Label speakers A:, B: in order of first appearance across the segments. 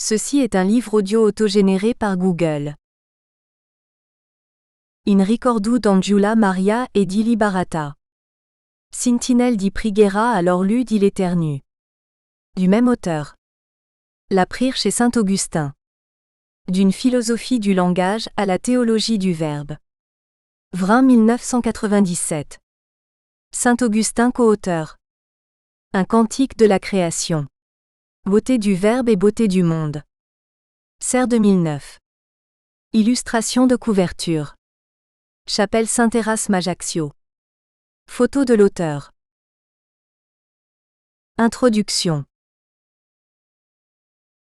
A: Ceci est un livre audio autogénéré par Google. In ricordo d'Angela Maria e di Liberata. Sentinelle di preghiera alors lu di l'Éternue. Du même auteur. La prière chez saint Augustin. D'une philosophie du langage à la théologie du verbe. Vrins 1997. Saint Augustin co-auteur. Un cantique de la création. Beauté du verbe et beauté du monde. Serre 2009. Illustration de couverture. Chapelle Saint-Erasme Ajaccio. Photo de l'auteur. Introduction.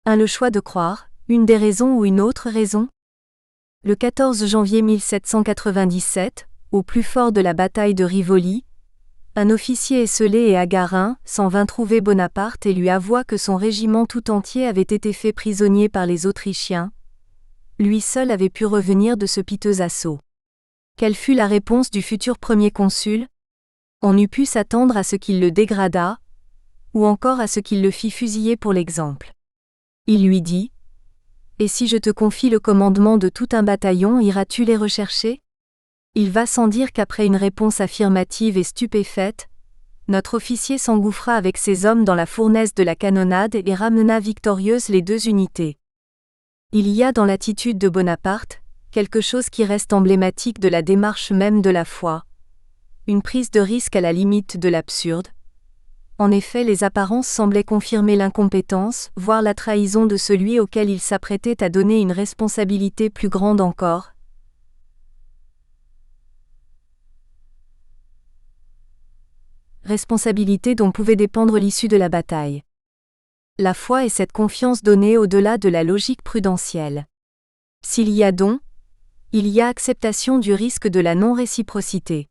A: 1. Le choix de croire, une des raisons ou une autre raison? Le 14 janvier 1797, au plus fort de la bataille de Rivoli, un officier esselé et hagarin s'en vint trouver Bonaparte et lui avoua que son régiment tout entier avait été fait prisonnier par les Autrichiens. Lui seul avait pu revenir de ce piteux assaut. Quelle fut la réponse du futur premier consul? On eût pu s'attendre à ce qu'il le dégradât, ou encore à ce qu'il le fît fusiller pour l'exemple. Il lui dit : « Et si je te confie le commandement de tout un bataillon, iras-tu les rechercher ? » Il va sans dire qu'après une réponse affirmative et stupéfaite, notre officier s'engouffra avec ses hommes dans la fournaise de la canonnade et ramena victorieuses les deux unités. Il y a dans l'attitude de Bonaparte quelque chose qui reste emblématique de la démarche même de la foi. Une prise de risque à la limite de l'absurde. En effet, les apparences semblaient confirmer l'incompétence, voire la trahison de celui auquel il s'apprêtait à donner une responsabilité plus grande encore. Responsabilité dont pouvait dépendre l'issue de la bataille. La foi est cette confiance donnée au-delà de la logique prudentielle. S'il y a don, il y a acceptation du risque de la non-réciprocité.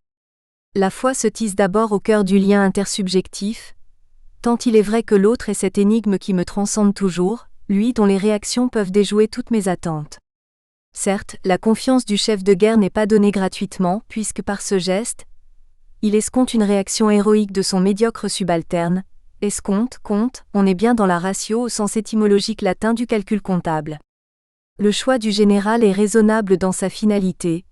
A: La foi se tisse d'abord au cœur du lien intersubjectif, tant il est vrai que l'autre est cette énigme qui me transcende toujours, lui dont les réactions peuvent déjouer toutes mes attentes. Certes, la confiance du chef de guerre n'est pas donnée gratuitement, puisque par ce geste, il escompte une réaction héroïque de son médiocre subalterne. Escompte, compte, on est bien dans la ratio au sens étymologique latin du calcul comptable. Le choix du général est raisonnable dans sa finalité.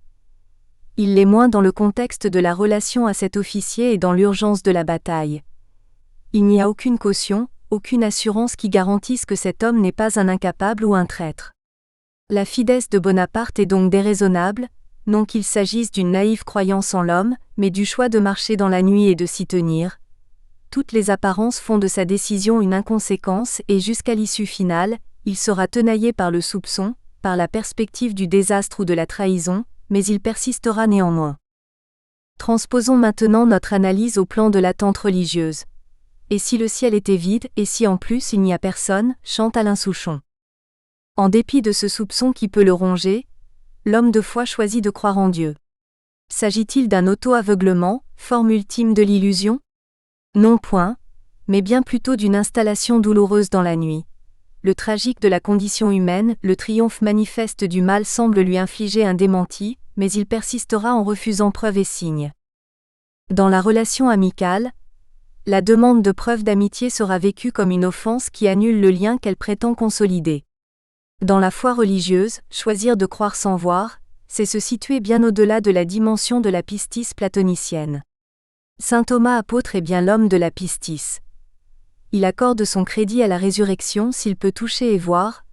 A: Il l'est moins dans le contexte de la relation à cet officier et dans l'urgence de la bataille. Il n'y a aucune caution, aucune assurance qui garantisse que cet homme n'est pas un incapable ou un traître. La fidesse de Bonaparte est donc déraisonnable, non qu'il s'agisse d'une naïve croyance en l'homme, mais du choix de marcher dans la nuit et de s'y tenir. Toutes les apparences font de sa décision une inconséquence et jusqu'à l'issue finale, il sera tenaillé par le soupçon, par la perspective du désastre ou de la trahison, mais il persistera néanmoins. Transposons maintenant notre analyse au plan de l'attente religieuse. Et si le ciel était vide, et si en plus il n'y a personne, chante Alain Souchon. En dépit de ce soupçon qui peut le ronger, l'homme de foi choisit de croire en Dieu. S'agit-il d'un auto-aveuglement, forme ultime de l'illusion ? Non point, mais bien plutôt d'une installation douloureuse dans la nuit. Le tragique de la condition humaine, le triomphe manifeste du mal semble lui infliger un démenti, mais il persistera en refusant preuves et signes. Dans la relation amicale, la demande de preuves d'amitié sera vécue comme une offense qui annule le lien qu'elle prétend consolider. Dans la foi religieuse, choisir de croire sans voir, c'est se situer bien au-delà de la dimension de la pistis platonicienne. Saint Thomas apôtre est bien l'homme de la pistis. Il accorde son crédit à la résurrection s'il peut toucher et voir,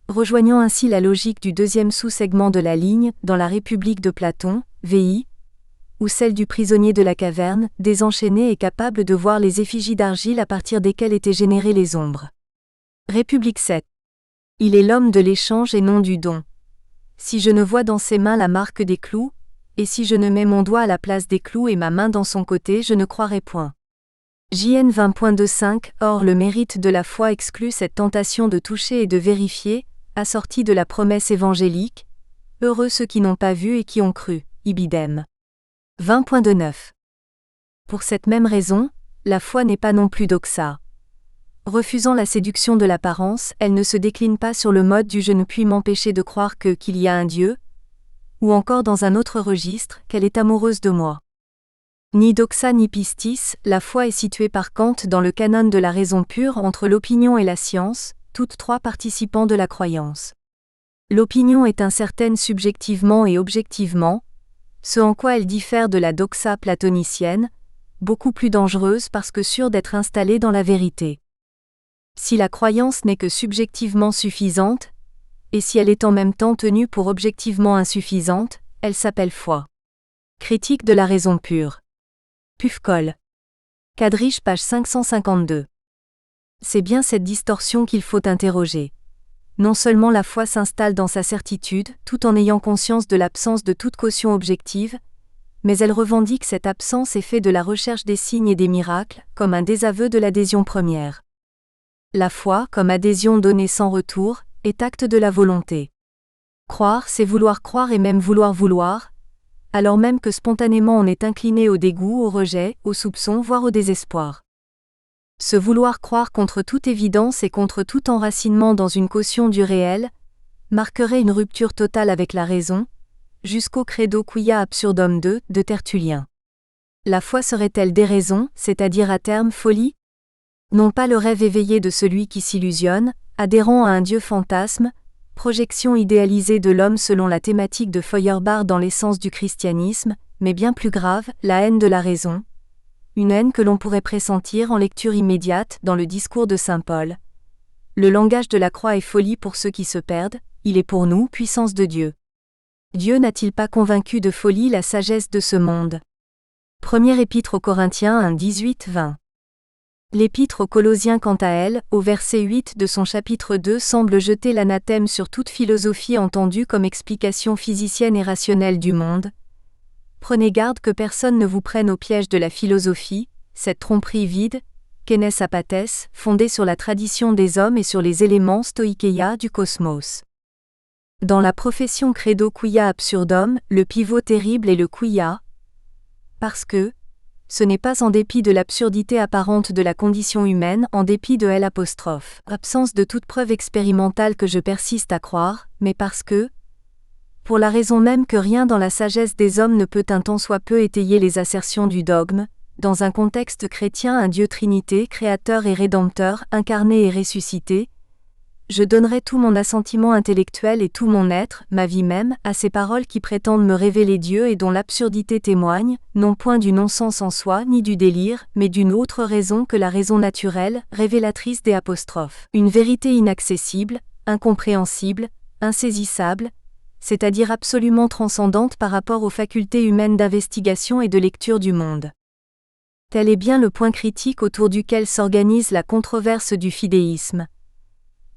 A: rejoignant ainsi la logique du deuxième sous-segment de la ligne, dans la République de Platon, VI, ou celle du prisonnier de la caverne, désenchaîné et capable de voir les effigies d'argile à partir desquelles étaient générées les ombres. République 7. Il est l'homme de l'échange et non du don. Si je ne vois dans ses mains la marque des clous, et si je ne mets mon doigt à la place des clous et ma main dans son côté, je ne croirai point. JN 20.25. Or le mérite de la foi exclut cette tentation de toucher et de vérifier, assortie de la promesse évangélique. Heureux ceux qui n'ont pas vu et qui ont cru. Ibidem. 20.29. Pour cette même raison, la foi n'est pas non plus doxa. Refusant la séduction de l'apparence, elle ne se décline pas sur le mode du « je ne puis m'empêcher de croire qu'il y a un Dieu », ou encore dans un autre registre, qu'elle est amoureuse de moi. Ni doxa ni pistis, la foi est située par Kant dans le canon de la raison pure entre l'opinion et la science, toutes trois participants de la croyance. L'opinion est incertaine subjectivement et objectivement, ce en quoi elle diffère de la doxa platonicienne, beaucoup plus dangereuse parce que sûre d'être installée dans la vérité. Si la croyance n'est que subjectivement suffisante, et si elle est en même temps tenue pour objectivement insuffisante, elle s'appelle foi. Critique de la raison pure. Pufkol. Kadrich, page 552. C'est bien cette distorsion qu'il faut interroger. Non seulement la foi s'installe dans sa certitude, tout en ayant conscience de l'absence de toute caution objective, mais elle revendique cette absence et fait de la recherche des signes et des miracles, comme un désaveu de l'adhésion première. La foi, comme adhésion donnée sans retour, est acte de la volonté. Croire, c'est vouloir croire et même vouloir vouloir, alors même que spontanément on est incliné au dégoût, au rejet, au soupçon, voire au désespoir. Ce vouloir croire contre toute évidence et contre tout enracinement dans une caution du réel, marquerait une rupture totale avec la raison, jusqu'au credo quia absurdum de Tertullien. La foi serait-elle déraison, c'est-à-dire à terme folie ? Non pas le rêve éveillé de celui qui s'illusionne, adhérant à un Dieu fantasme, projection idéalisée de l'homme selon la thématique de Feuerbach dans l'essence du christianisme, mais bien plus grave, la haine de la raison. Une haine que l'on pourrait pressentir en lecture immédiate dans le discours de saint Paul. Le langage de la croix est folie pour ceux qui se perdent, il est pour nous puissance de Dieu. Dieu n'a-t-il pas convaincu de folie la sagesse de ce monde ? Première épître aux Corinthiens 1, 18-20. L'épître aux Colossiens quant à elle, au verset 8 de son chapitre 2 semble jeter l'anathème sur toute philosophie entendue comme explication physicienne et rationnelle du monde. Prenez garde que personne ne vous prenne au piège de la philosophie, cette tromperie vide, kenes apates, fondée sur la tradition des hommes et sur les éléments stoïkeia du cosmos. Dans la profession credo quia absurdum, le pivot terrible est le quia, parce que, ce n'est pas en dépit de l'absurdité apparente de la condition humaine, en dépit de L', absence de toute preuve expérimentale que je persiste à croire, mais parce que, pour la raison même que rien dans la sagesse des hommes ne peut un tant soit peu étayer les assertions du dogme, dans un contexte chrétien un Dieu Trinité, créateur et rédempteur, incarné et ressuscité, je donnerai tout mon assentiment intellectuel et tout mon être, ma vie même, à ces paroles qui prétendent me révéler Dieu et dont l'absurdité témoigne, non point du non-sens en soi ni du délire, mais d'une autre raison que la raison naturelle, révélatrice des apostrophes. Une vérité inaccessible, incompréhensible, insaisissable, c'est-à-dire absolument transcendante par rapport aux facultés humaines d'investigation et de lecture du monde. Tel est bien le point critique autour duquel s'organise la controverse du fidéisme.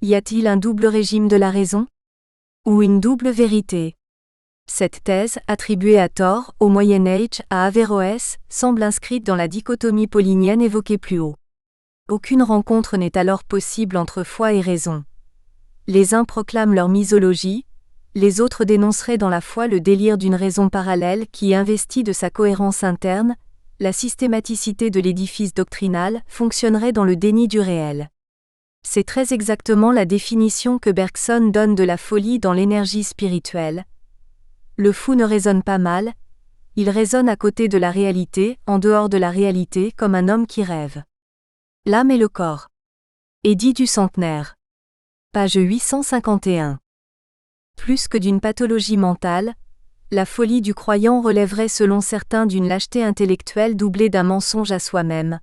A: Y a-t-il un double régime de la raison ? Ou une double vérité ? Cette thèse, attribuée à tort, au Moyen-Âge, à Averroès, semble inscrite dans la dichotomie paulinienne évoquée plus haut. Aucune rencontre n'est alors possible entre foi et raison. Les uns proclament leur misologie, les autres dénonceraient dans la foi le délire d'une raison parallèle qui, investie de sa cohérence interne, la systématicité de l'édifice doctrinal, fonctionnerait dans le déni du réel. C'est très exactement la définition que Bergson donne de la folie dans l'énergie spirituelle. Le fou ne raisonne pas mal, il raisonne à côté de la réalité, en dehors de la réalité, comme un homme qui rêve. L'âme et le corps. Édit du centenaire. Page 851. Plus que d'une pathologie mentale, la folie du croyant relèverait selon certains d'une lâcheté intellectuelle doublée d'un mensonge à soi-même.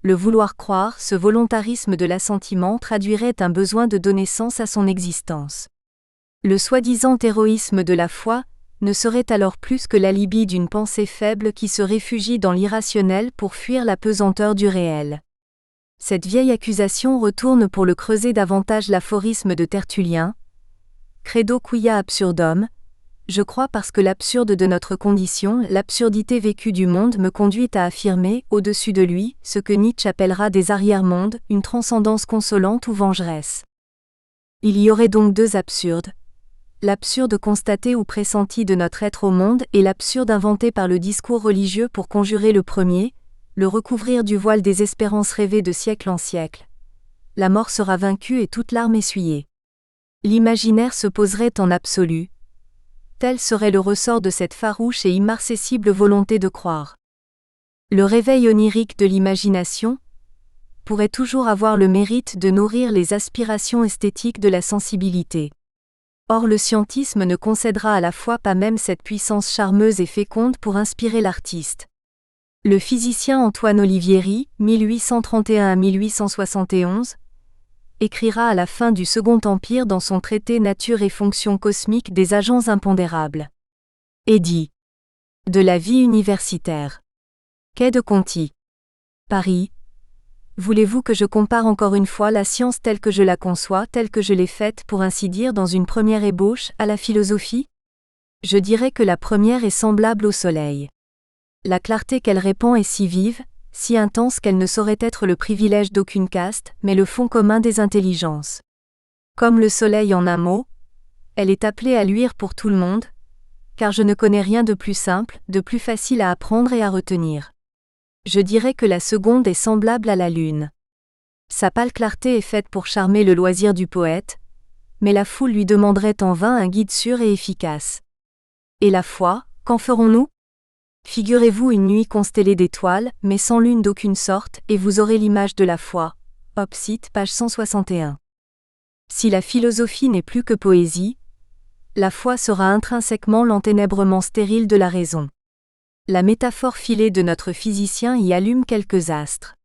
A: Le vouloir croire, ce volontarisme de l'assentiment traduirait un besoin de donner sens à son existence. Le soi-disant héroïsme de la foi ne serait alors plus que l'alibi d'une pensée faible qui se réfugie dans l'irrationnel pour fuir la pesanteur du réel. Cette vieille accusation retourne pour le creuser davantage l'aphorisme de Tertullien. Credo quia absurdum. Je crois parce que l'absurde de notre condition, l'absurdité vécue du monde me conduit à affirmer, au-dessus de lui, ce que Nietzsche appellera des arrière-mondes, une transcendance consolante ou vengeresse. Il y aurait donc deux absurdes. L'absurde constaté ou pressenti de notre être au monde et l'absurde inventé par le discours religieux pour conjurer le premier, le recouvrir du voile des espérances rêvées de siècle en siècle. La mort sera vaincue et toute larme essuyée. L'imaginaire se poserait en absolu. Tel serait le ressort de cette farouche et immarcessible volonté de croire. Le réveil onirique de l'imagination, pourrait toujours avoir le mérite de nourrir les aspirations esthétiques de la sensibilité. Or le scientisme ne concédera à la fois pas même cette puissance charmeuse et féconde pour inspirer l'artiste. Le physicien Antoine Olivieri, 1831-1871, écrira à la fin du Second Empire dans son traité Nature et fonctions cosmiques des agents impondérables. Et dit de la vie universitaire. Quai de Conti. Paris. Voulez-vous que je compare encore une fois la science telle que je la conçois, telle que je l'ai faite, pour ainsi dire dans une première ébauche, à la philosophie ? Je dirais que la première est semblable au soleil. La clarté qu'elle répand est si vive, si intense qu'elle ne saurait être le privilège d'aucune caste, mais le fond commun des intelligences. Comme le soleil en un mot, elle est appelée à luire pour tout le monde, car je ne connais rien de plus simple, de plus facile à apprendre et à retenir. Je dirais que la seconde est semblable à la lune. Sa pâle clarté est faite pour charmer le loisir du poète, mais la foule lui demanderait en vain un guide sûr et efficace. Et la foi, qu'en ferons-nous ? Figurez-vous une nuit constellée d'étoiles, mais sans lune d'aucune sorte, et vous aurez l'image de la foi. Opsite, page 161. Si la philosophie n'est plus que poésie, la foi sera intrinsèquement l'enténèbrement stérile de la raison. La métaphore filée de notre physicien y allume quelques astres.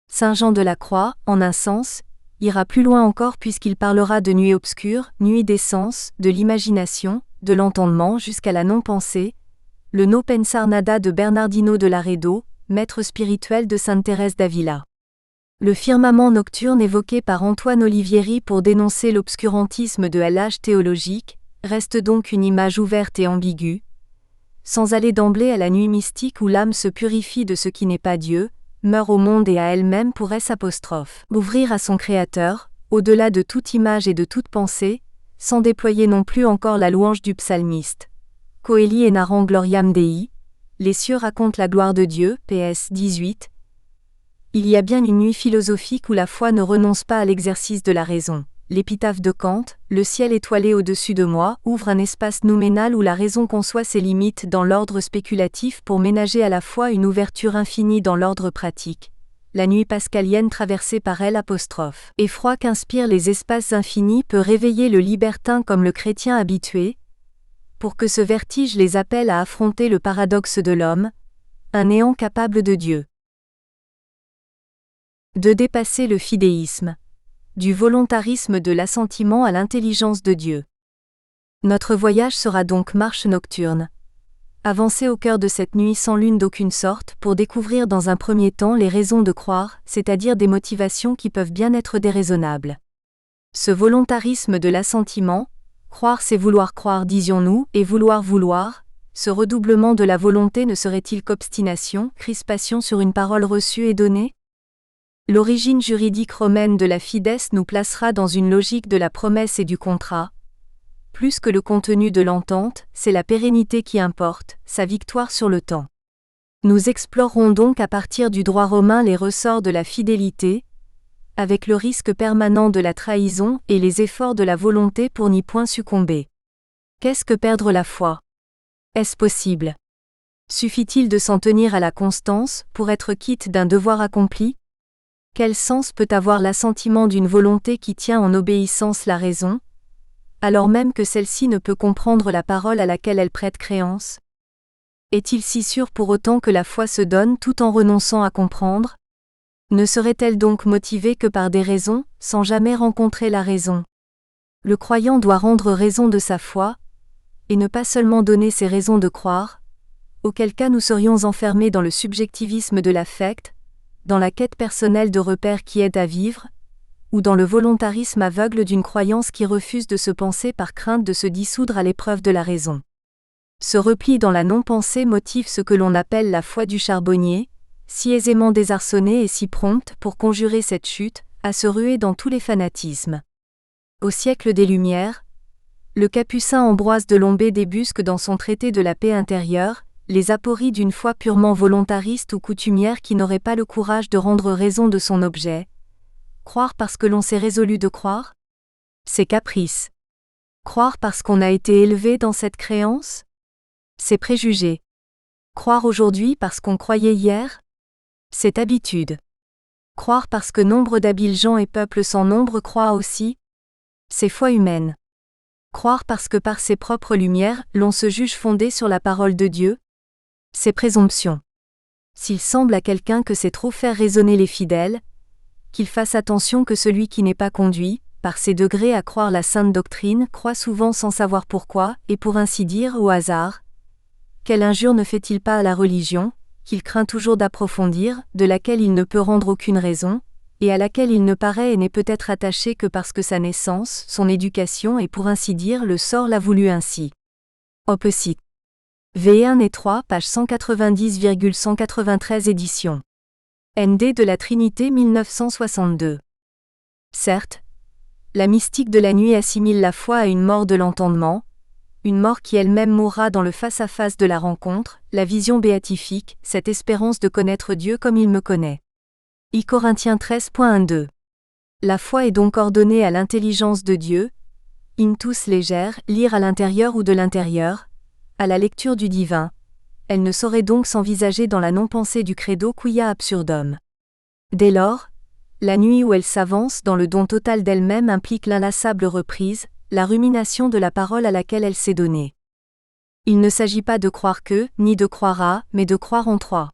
A: Saint Jean de la Croix, en un sens, ira plus loin encore puisqu'il parlera de nuit obscure, nuit des sens, de l'imagination, de l'entendement jusqu'à la non-pensée, le no pensar nada de Bernardino de Laredo, maître spirituel de Sainte Thérèse d'Avila. Le firmament nocturne évoqué par Antoine Olivieri pour dénoncer l'obscurantisme de l'âge théologique, reste donc une image ouverte et ambiguë, sans aller d'emblée à la nuit mystique où l'âme se purifie de ce qui n'est pas Dieu, meurt au monde et à elle-même pour ouvrir à son Créateur, au-delà de toute image et de toute pensée, sans déployer non plus encore la louange du psalmiste. Coeli et narrant gloriam Dei, les cieux racontent la gloire de Dieu, PS 18. Il y a bien une nuit philosophique où la foi ne renonce pas à l'exercice de la raison. L'épitaphe de Kant, le ciel étoilé au-dessus de moi, ouvre un espace nouménal où la raison conçoit ses limites dans l'ordre spéculatif pour ménager à la fois une ouverture infinie dans l'ordre pratique. La nuit pascalienne traversée par elle apostrophe. Effroi qu'inspirent les espaces infinis peut réveiller le libertin comme le chrétien habitué, pour que ce vertige les appelle à affronter le paradoxe de l'homme, un néant capable de Dieu. De dépasser le fidéisme. Du volontarisme de l'assentiment à l'intelligence de Dieu. Notre voyage sera donc marche nocturne. Avancer au cœur de cette nuit sans lune d'aucune sorte pour découvrir dans un premier temps les raisons de croire, c'est-à-dire des motivations qui peuvent bien être déraisonnables. Ce volontarisme de l'assentiment, croire c'est vouloir croire disions-nous, et vouloir vouloir, ce redoublement de la volonté ne serait-il qu'obstination, crispation sur une parole reçue et donnée ? L'origine juridique romaine de la fides nous placera dans une logique de la promesse et du contrat. Plus que le contenu de l'entente, c'est la pérennité qui importe, sa victoire sur le temps. Nous explorerons donc à partir du droit romain les ressorts de la fidélité, avec le risque permanent de la trahison et les efforts de la volonté pour n'y point succomber. Qu'est-ce que perdre la foi ? Est-ce possible ? Suffit-il de s'en tenir à la constance pour être quitte d'un devoir accompli ? Quel sens peut avoir l'assentiment d'une volonté qui tient en obéissance la raison, alors même que celle-ci ne peut comprendre la parole à laquelle elle prête créance ? Est-il si sûr pour autant que la foi se donne tout en renonçant à comprendre ? Ne serait-elle donc motivée que par des raisons, sans jamais rencontrer la raison ? Le croyant doit rendre raison de sa foi, et ne pas seulement donner ses raisons de croire, auquel cas nous serions enfermés dans le subjectivisme de l'affect, dans la quête personnelle de repères qui aident à vivre, ou dans le volontarisme aveugle d'une croyance qui refuse de se penser par crainte de se dissoudre à l'épreuve de la raison. Ce repli dans la non-pensée motive ce que l'on appelle la foi du charbonnier, si aisément désarçonnée et si prompte pour conjurer cette chute, à se ruer dans tous les fanatismes. Au siècle des Lumières, le capucin Ambroise de Lombay débusque dans son traité de la paix intérieure, les apories d'une foi purement volontariste ou coutumière qui n'aurait pas le courage de rendre raison de son objet. Croire parce que l'on s'est résolu de croire ? C'est caprice. Croire parce qu'on a été élevé dans cette créance ? C'est préjugé. Croire aujourd'hui parce qu'on croyait hier ? C'est habitude. Croire parce que nombre d'habiles gens et peuples sans nombre croient aussi. C'est foi humaine. Croire parce que par ses propres lumières, l'on se juge fondé sur la parole de Dieu. C'est présomption. S'il semble à quelqu'un que c'est trop faire raisonner les fidèles, qu'il fasse attention que celui qui n'est pas conduit, par ses degrés à croire la sainte doctrine, croit souvent sans savoir pourquoi, et pour ainsi dire au hasard. Quelle injure ne fait-il pas à la religion, qu'il craint toujours d'approfondir, de laquelle il ne peut rendre aucune raison, et à laquelle il ne paraît et n'est peut-être attaché que parce que sa naissance, son éducation et pour ainsi dire le sort l'a voulu ainsi. Opposite. V1 et 3, page 190,193 édition. ND de la Trinité 1962. Certes, la mystique de la nuit assimile la foi à une mort de l'entendement, une mort qui elle-même mourra dans le face-à-face de la rencontre, la vision béatifique, cette espérance de connaître Dieu comme il me connaît. I Corinthiens 13.1-2. La foi est donc ordonnée à l'intelligence de Dieu, intus légère, lire à l'intérieur ou de l'intérieur, à la lecture du divin. Elle ne saurait donc s'envisager dans la non-pensée du credo quia absurdum. Dès lors, la nuit où elle s'avance dans le don total d'elle-même implique l'inlassable reprise, la rumination de la parole à laquelle elle s'est donnée. Il ne s'agit pas de croire que, ni de croire à, mais de croire en trois.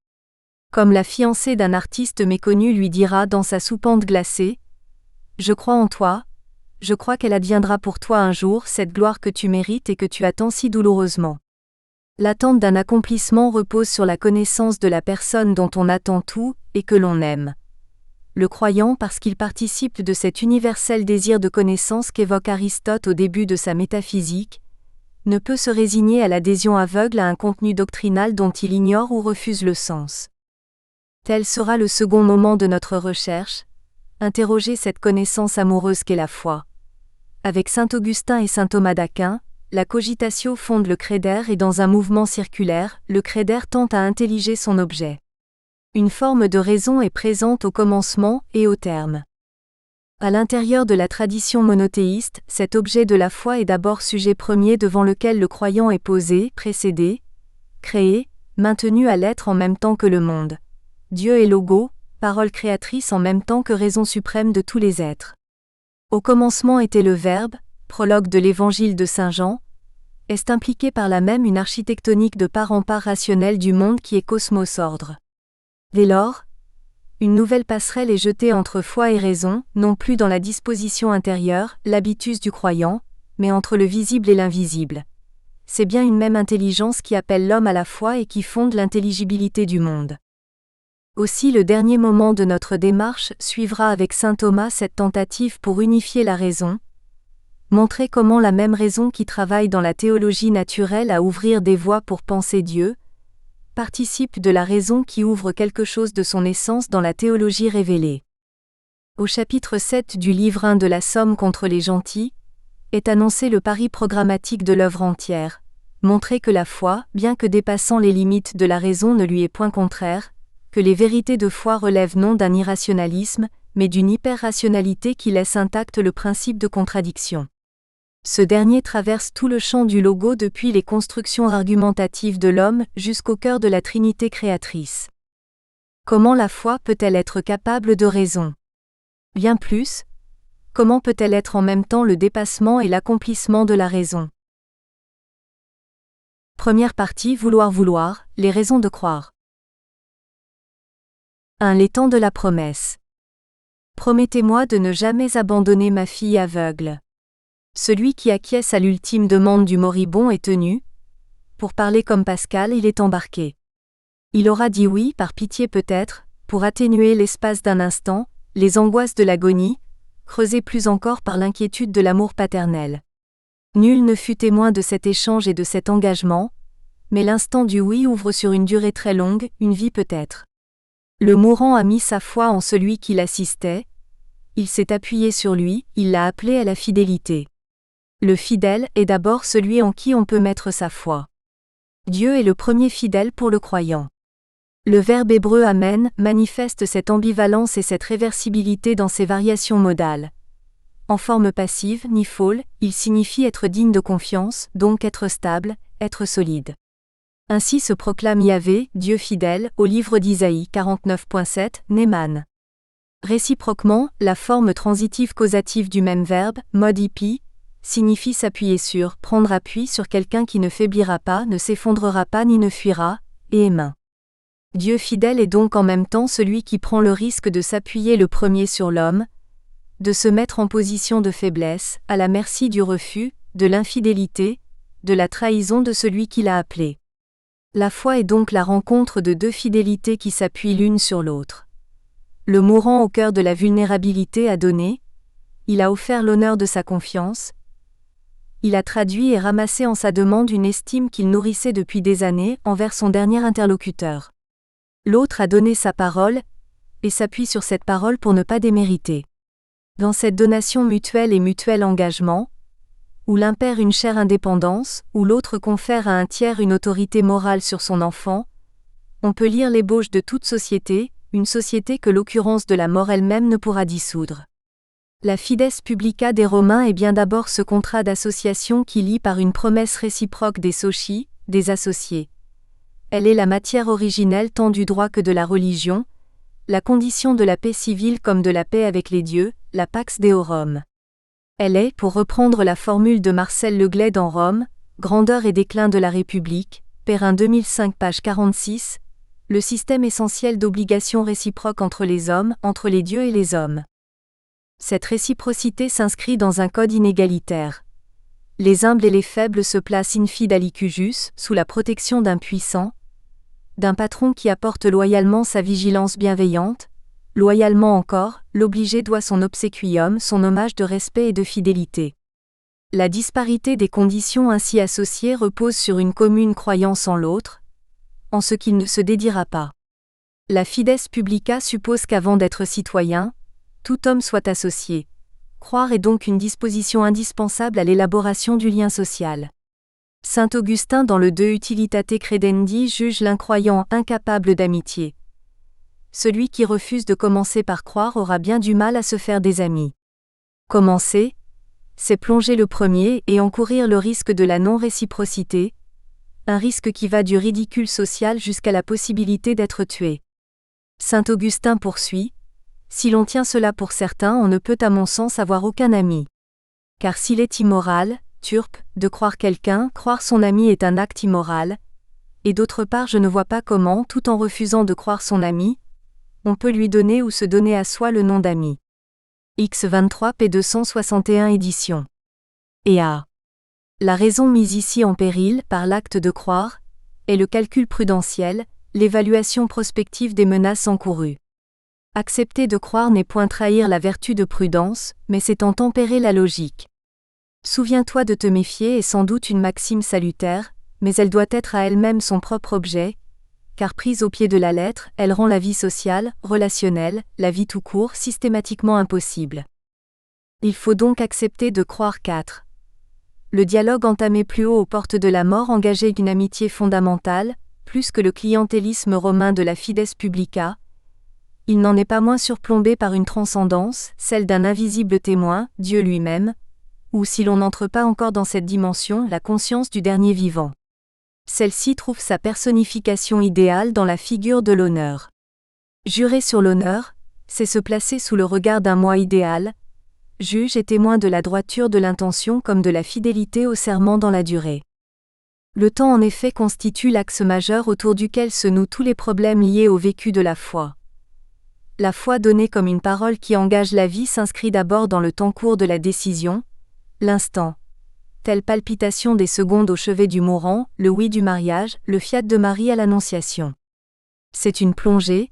A: Comme la fiancée d'un artiste méconnu lui dira dans sa soupente glacée, « Je crois en toi, je crois qu'elle adviendra pour toi un jour cette gloire que tu mérites et que tu attends si douloureusement. » L'attente d'un accomplissement repose sur la connaissance de la personne dont on attend tout, et que l'on aime. Le croyant, parce qu'il participe de cet universel désir de connaissance qu'évoque Aristote au début de sa métaphysique, ne peut se résigner à l'adhésion aveugle à un contenu doctrinal dont il ignore ou refuse le sens. Tel sera le second moment de notre recherche, interroger cette connaissance amoureuse qu'est la foi. Avec saint Augustin et saint Thomas d'Aquin, la cogitatio fonde le créder et dans un mouvement circulaire, le créder tente à intelliger son objet. Une forme de raison est présente au commencement et au terme. À l'intérieur de la tradition monothéiste, cet objet de la foi est d'abord sujet premier devant lequel le croyant est posé, précédé, créé, maintenu à l'être en même temps que le monde. Dieu est logo, parole créatrice en même temps que raison suprême de tous les êtres. Au commencement était le Verbe, prologue de l'évangile de Saint Jean, est impliqué par là même une architectonique de part en part rationnelle du monde qui est cosmos-ordre. Dès lors, une nouvelle passerelle est jetée entre foi et raison, non plus dans la disposition intérieure, l'habitus du croyant, mais entre le visible et l'invisible. C'est bien une même intelligence qui appelle l'homme à la foi et qui fonde l'intelligibilité du monde. Aussi le dernier moment de notre démarche suivra avec saint Thomas cette tentative pour unifier la raison, montrer comment la même raison qui travaille dans la théologie naturelle à ouvrir des voies pour penser Dieu, participe de la raison qui ouvre quelque chose de son essence dans la théologie révélée. Au chapitre 7 du livre 1 de la Somme contre les gentils, est annoncé le pari programmatique de l'œuvre entière, montrer que la foi, bien que dépassant les limites de la raison ne lui est point contraire, que les vérités de foi relèvent non d'un irrationalisme, mais d'une hyper-rationalité qui laisse intact le principe de contradiction. Ce dernier traverse tout le champ du logo depuis les constructions argumentatives de l'homme jusqu'au cœur de la Trinité créatrice. Comment la foi peut-elle être capable de raison? Bien plus, comment peut-elle être en même temps le dépassement et l'accomplissement de la raison? Première partie, vouloir, les raisons de croire. 1. Les temps de la promesse. Promettez-moi de ne jamais abandonner ma fille aveugle. Celui qui acquiesce à l'ultime demande du moribond est tenu. Pour parler comme Pascal, il est embarqué. Il aura dit oui par pitié peut-être, pour atténuer l'espace d'un instant, les angoisses de l'agonie, creusées plus encore par l'inquiétude de l'amour paternel. Nul ne fut témoin de cet échange et de cet engagement, mais l'instant du oui ouvre sur une durée très longue, une vie peut-être. Le mourant a mis sa foi en celui qui l'assistait, il s'est appuyé sur lui, il l'a appelé à la fidélité. Le fidèle est d'abord celui en qui on peut mettre sa foi. Dieu est le premier fidèle pour le croyant. Le verbe hébreu amen manifeste cette ambivalence et cette réversibilité dans ses variations modales. En forme passive, nifol, il signifie être digne de confiance, donc être stable, être solide. Ainsi se proclame Yahvé, Dieu fidèle, au livre d'Isaïe 49.7, Néman. Réciproquement, la forme transitive causative du même verbe, mode hippie, signifie s'appuyer sur, prendre appui sur quelqu'un qui ne faiblira pas, ne s'effondrera pas ni ne fuira, et aime. Dieu fidèle est donc en même temps celui qui prend le risque de s'appuyer le premier sur l'homme, de se mettre en position de faiblesse, à la merci du refus, de l'infidélité, de la trahison de celui qui l'a appelé. La foi est donc la rencontre de deux fidélités qui s'appuient l'une sur l'autre. Le mourant au cœur de la vulnérabilité a donné, il a offert l'honneur de sa confiance, il a traduit et ramassé en sa demande une estime qu'il nourrissait depuis des années envers son dernier interlocuteur. L'autre a donné sa parole, et s'appuie sur cette parole pour ne pas démériter. Dans cette donation mutuelle et mutuel engagement, où l'un perd une chère indépendance, où l'autre confère à un tiers une autorité morale sur son enfant, on peut lire l'ébauche de toute société, une société que l'occurrence de la mort elle-même ne pourra dissoudre. La fides publica des Romains est bien d'abord ce contrat d'association qui lie par une promesse réciproque des soci, des associés. Elle est la matière originelle tant du droit que de la religion, la condition de la paix civile comme de la paix avec les dieux, la pax deorum. Elle est, pour reprendre la formule de Marcel Leglet dans Rome, Grandeur et déclin de la République, Perrin 2005 page 46, le système essentiel d'obligations réciproques entre les hommes, entre les dieux et les hommes. Cette réciprocité s'inscrit dans un code inégalitaire. Les humbles et les faibles se placent in fidalicujus, sous la protection d'un puissant, d'un patron qui apporte loyalement sa vigilance bienveillante. Loyalement encore, l'obligé doit son obséquium, son hommage de respect et de fidélité. La disparité des conditions ainsi associées repose sur une commune croyance en l'autre, en ce qu'il ne se dédiera pas. La fides publica suppose qu'avant d'être citoyen, tout homme soit associé. Croire est donc une disposition indispensable à l'élaboration du lien social. Saint Augustin dans le De Utilitate Credendi juge l'incroyant incapable d'amitié. Celui qui refuse de commencer par croire aura bien du mal à se faire des amis. Commencer, c'est plonger le premier et encourir le risque de la non-réciprocité, un risque qui va du ridicule social jusqu'à la possibilité d'être tué. Saint Augustin poursuit, « Si l'on tient cela pour certain, on ne peut à mon sens avoir aucun ami. Car s'il est immoral, turpe, de croire quelqu'un, croire son ami est un acte immoral, et d'autre part je ne vois pas comment, tout en refusant de croire son ami, on peut lui donner ou se donner à soi le nom d'ami. » X23 p. 261 édition. Et A. La raison mise ici en péril, par l'acte de croire, est le calcul prudentiel, l'évaluation prospective des menaces encourues. Accepter de croire n'est point trahir la vertu de prudence, mais c'est en tempérer la logique. Souviens-toi de te méfier est sans doute une maxime salutaire, mais elle doit être à elle-même son propre objet, car prise au pied de la lettre, elle rend la vie sociale, relationnelle, la vie tout court, systématiquement impossible. Il faut donc accepter de croire 4. Le dialogue entamé plus haut aux portes de la mort engageait une amitié fondamentale, plus que le clientélisme romain de la fides publica. Il n'en est pas moins surplombé par une transcendance, celle d'un invisible témoin, Dieu lui-même, ou si l'on n'entre pas encore dans cette dimension, la conscience du dernier vivant. Celle-ci trouve sa personnification idéale dans la figure de l'honneur. Jurer sur l'honneur, c'est se placer sous le regard d'un moi idéal, juge et témoin de la droiture de l'intention comme de la fidélité au serment dans la durée. Le temps en effet constitue l'axe majeur autour duquel se nouent tous les problèmes liés au vécu de la foi. La foi donnée comme une parole qui engage la vie s'inscrit d'abord dans le temps court de la décision, l'instant. Telle palpitation des secondes au chevet du mourant, le oui du mariage, le fiat de Marie à l'Annonciation. C'est une plongée,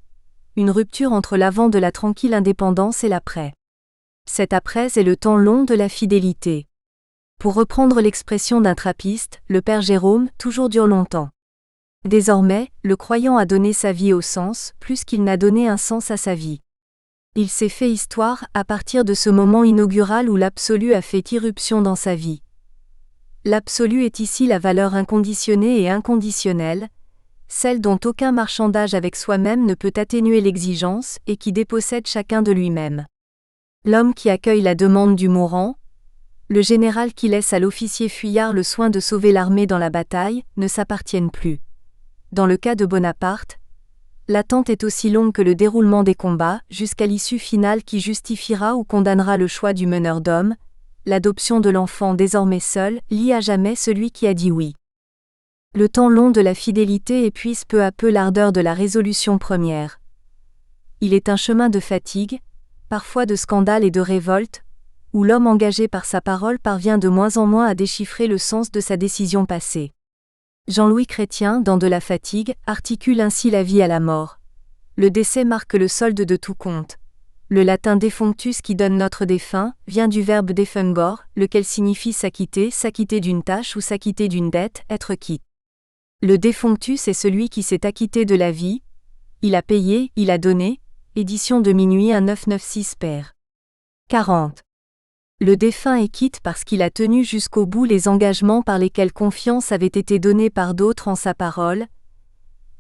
A: une rupture entre l'avant de la tranquille indépendance et l'après. Cet après est le temps long de la fidélité. Pour reprendre l'expression d'un trappiste, le père Jérôme, toujours dure longtemps. Désormais, le croyant a donné sa vie au sens, plus qu'il n'a donné un sens à sa vie. Il s'est fait histoire à partir de ce moment inaugural où l'absolu a fait irruption dans sa vie. L'absolu est ici la valeur inconditionnée et inconditionnelle, celle dont aucun marchandage avec soi-même ne peut atténuer l'exigence et qui dépossède chacun de lui-même. L'homme qui accueille la demande du mourant, le général qui laisse à l'officier fuyard le soin de sauver l'armée dans la bataille, ne s'appartiennent plus. Dans le cas de Bonaparte, L'attente est aussi longue que le déroulement des combats, jusqu'à l'issue finale qui justifiera ou condamnera le choix du meneur d'hommes, l'adoption de l'enfant désormais seul, lie à jamais celui qui a dit oui. Le temps long de la fidélité épuise peu à peu l'ardeur de la résolution première. Il est un chemin de fatigue, parfois de scandale et de révolte, où l'homme engagé par sa parole parvient de moins en moins à déchiffrer le sens de sa décision passée. Jean-Louis Chrétien, dans De la fatigue, articule ainsi la vie à la mort. Le décès marque le solde de tout compte. Le latin defunctus qui donne notre défunt, vient du verbe defungor, lequel signifie s'acquitter d'une tâche ou s'acquitter d'une dette, être quitte. Le defunctus est celui qui s'est acquitté de la vie, il a payé, il a donné, édition de Minuit 1996 pair. 40. Le défunt est quitte parce qu'il a tenu jusqu'au bout les engagements par lesquels confiance avait été donnée par d'autres en sa parole,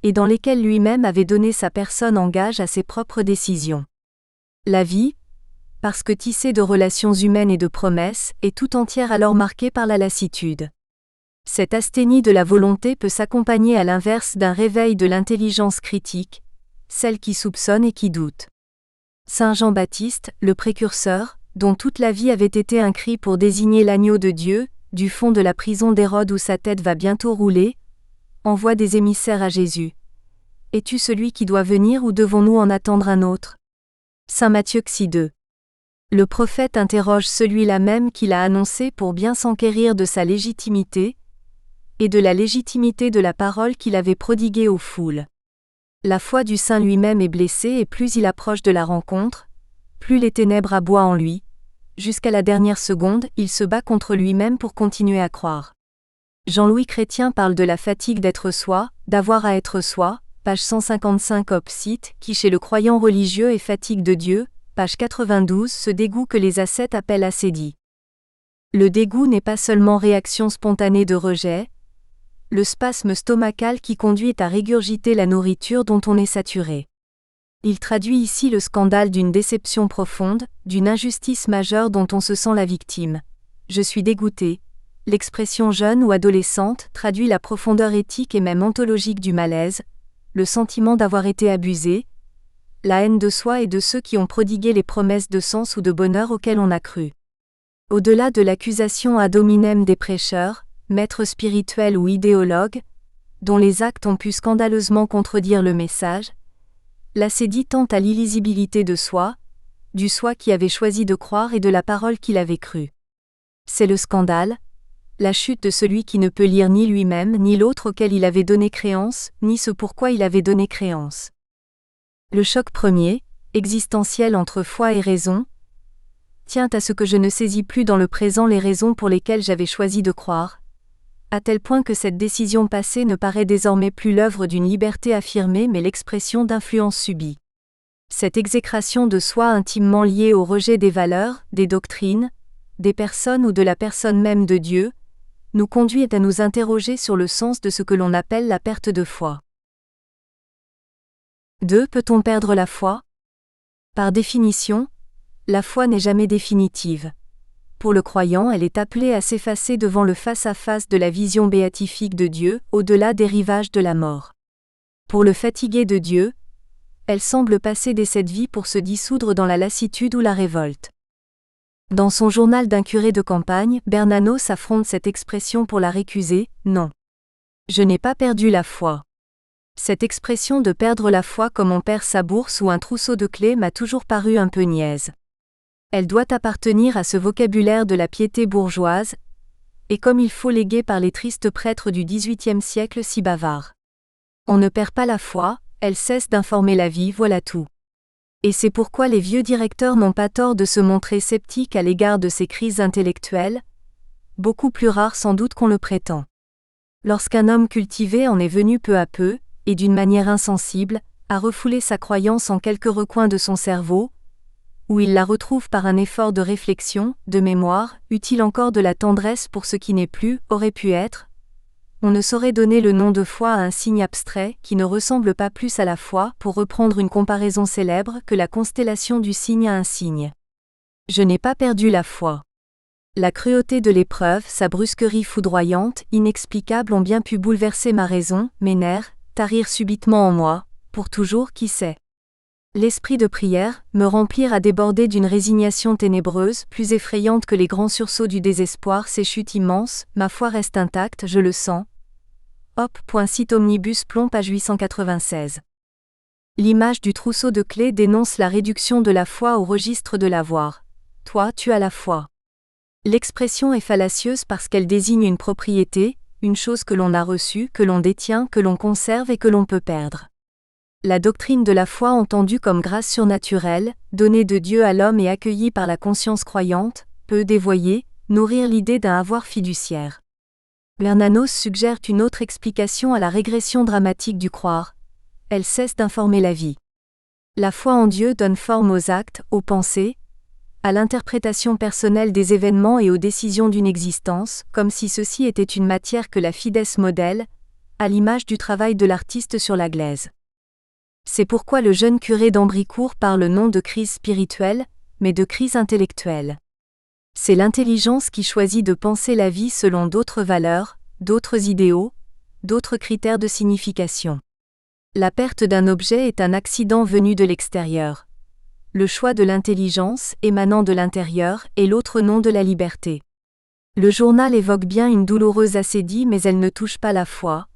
A: et dans lesquels lui-même avait donné sa personne en gage à ses propres décisions. La vie, parce que tissée de relations humaines et de promesses, est tout entière alors marquée par la lassitude. Cette asthénie de la volonté peut s'accompagner à l'inverse d'un réveil de l'intelligence critique, celle qui soupçonne et qui doute. Saint Jean-Baptiste, le précurseur, dont toute la vie avait été un cri pour désigner l'agneau de Dieu, du fond de la prison d'Hérode où sa tête va bientôt rouler, envoie des émissaires à Jésus. Es-tu celui qui doit venir ou devons-nous en attendre un autre? Saint Matthieu Xi 2. Le prophète interroge celui-là même qui l'a annoncé pour bien s'enquérir de sa légitimité, et de la légitimité de la parole qu'il avait prodiguée aux foules. La foi du saint lui-même est blessée et plus il approche de la rencontre, plus les ténèbres aboient en lui. Jusqu'à la dernière seconde, il se bat contre lui-même pour continuer à croire. Jean-Louis Chrétien parle de la fatigue d'être soi, d'avoir à être soi, page 155 op. Cite, qui chez le croyant religieux est fatigue de Dieu, page 92, ce dégoût que les ascètes appellent ascédie. Le dégoût n'est pas seulement réaction spontanée de rejet, le spasme stomacal qui conduit à régurgiter la nourriture dont on est saturé. Il traduit ici le scandale d'une déception profonde, d'une injustice majeure dont on se sent la victime. Je suis dégoûté. L'expression jeune ou adolescente traduit la profondeur éthique et même ontologique du malaise, le sentiment d'avoir été abusé, la haine de soi et de ceux qui ont prodigué les promesses de sens ou de bonheur auxquelles on a cru. Au-delà de l'accusation ad hominem des prêcheurs, maîtres spirituels ou idéologues, dont les actes ont pu scandaleusement contredire le message, l'ascédie tend à l'illisibilité de soi, du soi qui avait choisi de croire et de la parole qu'il avait crue. C'est le scandale, la chute de celui qui ne peut lire ni lui-même ni l'autre auquel il avait donné créance, ni ce pourquoi il avait donné créance. Le choc premier, existentiel entre foi et raison, tient à ce que je ne saisis plus dans le présent les raisons pour lesquelles j'avais choisi de croire, à tel point que cette décision passée ne paraît désormais plus l'œuvre d'une liberté affirmée mais l'expression d'influences subies. Cette exécration de soi intimement liée au rejet des valeurs, des doctrines, des personnes ou de la personne même de Dieu, nous conduit à nous interroger sur le sens de ce que l'on appelle la perte de foi. 2. Peut-on perdre la foi? Par définition, la foi n'est jamais définitive. Pour le croyant, elle est appelée à s'effacer devant le face-à-face de la vision béatifique de Dieu, au-delà des rivages de la mort. Pour le fatigué de Dieu, elle semble passer dès cette vie pour se dissoudre dans la lassitude ou la révolte. Dans son journal d'un curé de campagne, Bernanos affronte cette expression pour la récuser, non. Je n'ai pas perdu la foi. Cette expression de perdre la foi comme on perd sa bourse ou un trousseau de clés m'a toujours paru un peu niaise. Elle doit appartenir à ce vocabulaire de la piété bourgeoise, et comme il faut léguer par les tristes prêtres du XVIIIe siècle si bavards. On ne perd pas la foi, elle cesse d'informer la vie, voilà tout. Et c'est pourquoi les vieux directeurs n'ont pas tort de se montrer sceptiques à l'égard de ces crises intellectuelles, beaucoup plus rares sans doute qu'on le prétend. Lorsqu'un homme cultivé en est venu peu à peu, et d'une manière insensible, à refouler sa croyance en quelques recoins de son cerveau, où il la retrouve par un effort de réflexion, de mémoire, utile encore de la tendresse pour ce qui n'est plus, aurait pu être, on ne saurait donner le nom de foi à un signe abstrait qui ne ressemble pas plus à la foi, pour reprendre une comparaison célèbre, que la constellation du cygne à un cygne. Je n'ai pas perdu la foi. La cruauté de l'épreuve, sa brusquerie foudroyante, inexplicable ont bien pu bouleverser ma raison, mes nerfs, tarir subitement en moi, pour toujours, qui sait. L'esprit de prière, me remplir à déborder d'une résignation ténébreuse, plus effrayante que les grands sursauts du désespoir, ces chutes immenses, ma foi reste intacte, je le sens. Site Omnibus Plomb, page 896. L'image du trousseau de clés dénonce la réduction de la foi au registre de l'avoir. Toi, tu as la foi. L'expression est fallacieuse parce qu'elle désigne une propriété, une chose que l'on a reçue, que l'on détient, que l'on conserve et que l'on peut perdre. La doctrine de la foi entendue comme grâce surnaturelle, donnée de Dieu à l'homme et accueillie par la conscience croyante, peut dévoyer, nourrir l'idée d'un avoir fiduciaire. Bernanos suggère une autre explication à la régression dramatique du croire. Elle cesse d'informer la vie. La foi en Dieu donne forme aux actes, aux pensées, à l'interprétation personnelle des événements et aux décisions d'une existence, comme si ceci était une matière que la fides modèle, à l'image du travail de l'artiste sur la glaise. C'est pourquoi le jeune curé d'Ambricourt parle non de crise spirituelle, mais de crise intellectuelle. C'est l'intelligence qui choisit de penser la vie selon d'autres valeurs, d'autres idéaux, d'autres critères de signification. La perte d'un objet est un accident venu de l'extérieur. Le choix de l'intelligence, émanant de l'intérieur, est l'autre nom de la liberté. Le journal évoque bien une douloureuse assédie, mais elle ne touche pas la foi,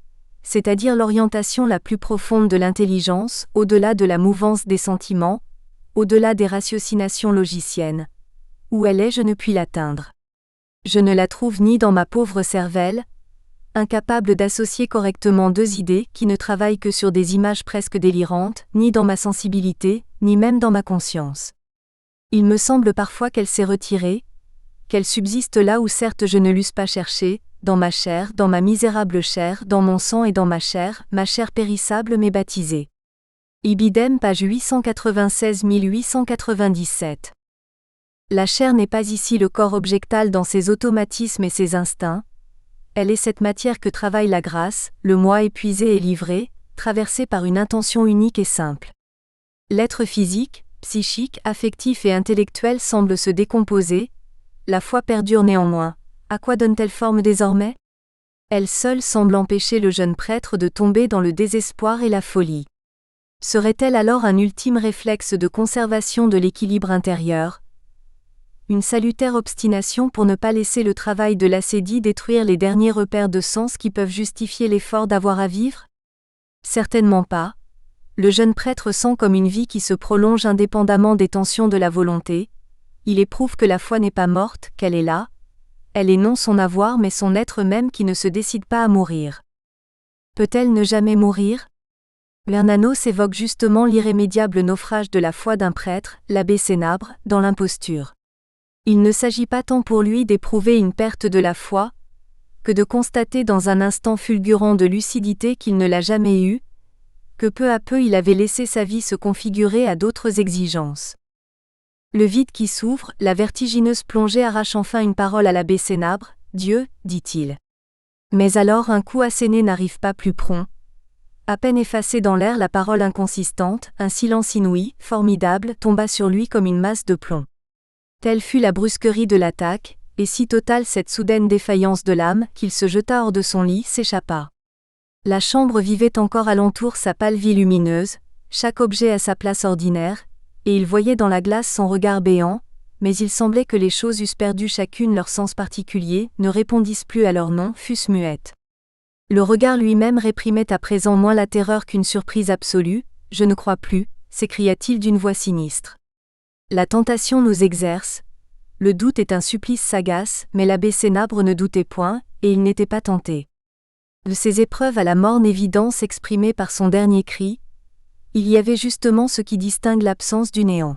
A: c'est-à-dire l'orientation la plus profonde de l'intelligence, au-delà de la mouvance des sentiments, au-delà des ratiocinations logiciennes. Où elle est, je ne puis l'atteindre. Je ne la trouve ni dans ma pauvre cervelle, incapable d'associer correctement deux idées qui ne travaillent que sur des images presque délirantes, ni dans ma sensibilité, ni même dans ma conscience. Il me semble parfois qu'elle s'est retirée, qu'elle subsiste là où certes je ne l'eusse pas cherchée, dans ma chair, dans ma misérable chair, dans mon sang et dans ma chair périssable mais baptisée. Ibidem, page 896-1897. La chair n'est pas ici le corps objectal dans ses automatismes et ses instincts, elle est cette matière que travaille la grâce, le moi épuisé et livré, traversé par une intention unique et simple. L'être physique, psychique, affectif et intellectuel semble se décomposer, la foi perdure néanmoins. À quoi donne-t-elle forme désormais ? Elle seule semble empêcher le jeune prêtre de tomber dans le désespoir et la folie. Serait-elle alors un ultime réflexe de conservation de l'équilibre intérieur ? Une salutaire obstination pour ne pas laisser le travail de l'assédie détruire les derniers repères de sens qui peuvent justifier l'effort d'avoir à vivre ? Certainement pas. Le jeune prêtre sent comme une vie qui se prolonge indépendamment des tensions de la volonté. Il éprouve que la foi n'est pas morte, qu'elle est là. Elle est non son avoir mais son être même qui ne se décide pas à mourir. Peut-elle ne jamais mourir ? Bernanos évoque justement l'irrémédiable naufrage de la foi d'un prêtre, l'abbé Sénabre, dans l'imposture. Il ne s'agit pas tant pour lui d'éprouver une perte de la foi, que de constater dans un instant fulgurant de lucidité qu'il ne l'a jamais eue, que peu à peu il avait laissé sa vie se configurer à d'autres exigences. Le vide qui s'ouvre, la vertigineuse plongée arrache enfin une parole à l'abbé Sénabre, « Dieu », dit-il. Mais alors un coup asséné n'arrive pas plus prompt. À peine effacée dans l'air la parole inconsistante, un silence inouï, formidable, tomba sur lui comme une masse de plomb. Telle fut la brusquerie de l'attaque, et si totale cette soudaine défaillance de l'âme, qu'il se jeta hors de son lit, s'échappa. La chambre vivait encore alentour sa pâle vie lumineuse, chaque objet à sa place ordinaire, et il voyait dans la glace son regard béant, mais il semblait que les choses eussent perdu chacune leur sens particulier, ne répondissent plus à leur nom, fussent muettes. Le regard lui-même réprimait à présent moins la terreur qu'une surprise absolue. « Je ne crois plus », s'écria-t-il d'une voix sinistre. La tentation nous exerce, le doute est un supplice sagace, mais l'abbé Sénabre ne doutait point, et il n'était pas tenté. De ces épreuves à la morne évidence exprimée par son dernier cri, il y avait justement ce qui distingue l'absence du néant.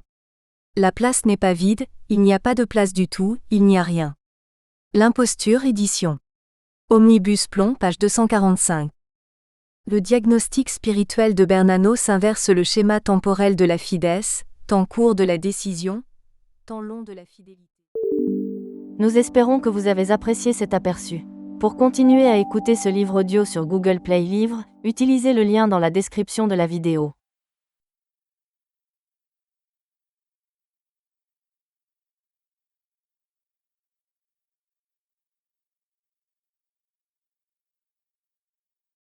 A: La place n'est pas vide, il n'y a pas de place du tout, il n'y a rien. L'imposture, édition. Omnibus Plomb, page 245. Le diagnostic spirituel de Bernanos inverse le schéma temporel de la fides, temps court de la décision, temps long de la fidélité.
B: Nous espérons que vous avez apprécié cet aperçu. Pour continuer à écouter ce livre audio sur Google Play Livres, utilisez le lien dans la description de la vidéo.